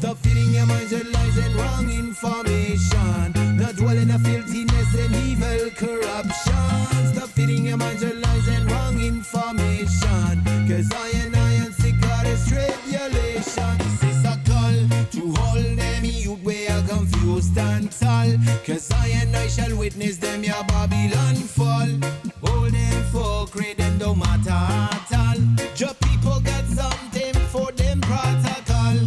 Stop feeding your mind your lies and wrong information. Not dwell in a filthiness and evil corruption. Stop feeding your mind your lies and wrong information. Cause I am sick of this tribulation. This is a call to hold them youth we are confused and tall. Cause I shall witness them your Babylon fall. Hold them for great and don't matter at all. Your people got something for them protocol.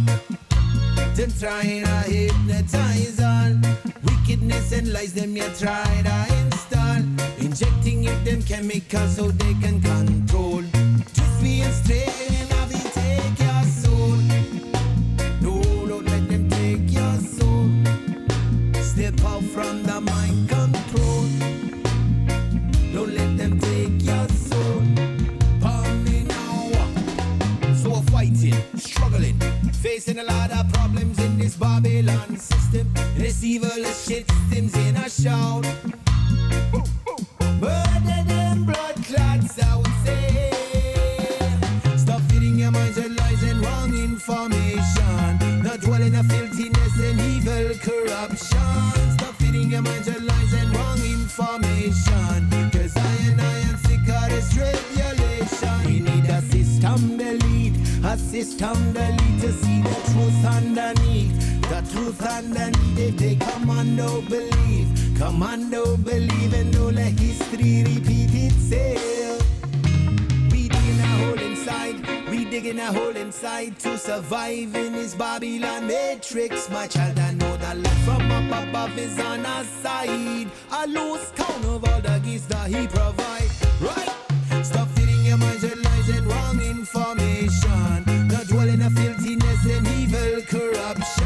Them trying to hypnotize all. Wickedness and lies them you try to install. Injecting in them chemicals so they can control. Just be a strain and have it take your soul. No, don't let them take your soul. Step out from the mind control. Don't let them take your soul. Palm me now. So fighting, struggling, facing a lot of problems in this Babylon system. This evil shit systems in a shout. Murder them blood clots, I would say. Stop feeding your minds and lies and wrong information. Not dwell in a filthiness and evil corruption. Stop feeding your minds and lies and wrong information. Cause I am sick of this tribulation. We need a system delete, a system delete to see the truth underneath. The truth underneath, if they commando believe and don't let history repeat itself. We digging a hole inside, we digging a hole inside to survive in this Babylon matrix. My child, I know that life from up above is on our side. I lose count of all the gifts that he provide. Right? Stop feeding your minds and lies and wrong information. Not dwell in a filthiness and evil corruption.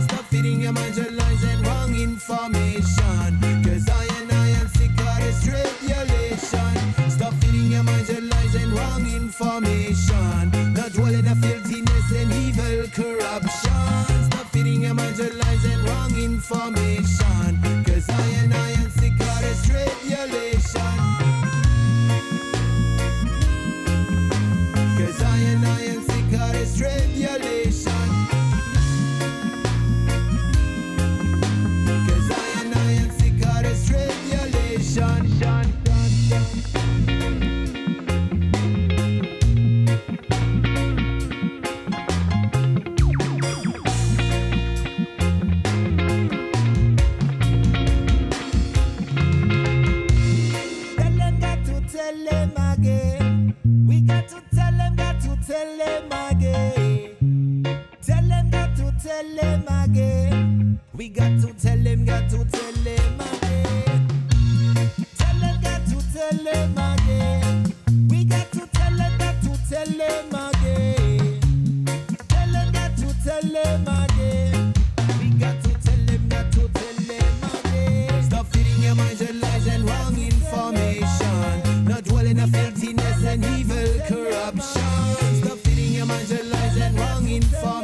Stop feeding your minds and lies and wrong information. Cause I am sick of this tribulation. Stop feeding your minds and lies and wrong information. Not dwell in a filthiness and evil corruption. Stop feeding your minds and lies and wrong information. Cause I am sick of this tribulation. Cause I am sick of this tribulation. Cause I am sick of this tribulation. Tell them got to tell them again. We got to tell them, got to tell them again. Tell them, got to tell them again. We got to tell them, got to tell them again. Tell them, got to tell them again. We got to tell them, got to tell them again. Tell them, got to tell them again. We got to tell them, got to tell them again. Stop feeding your minds and lies and wrong information. Not dwell in a filthiness and evil corruption. Stop feeding your minds and lies and wrong information.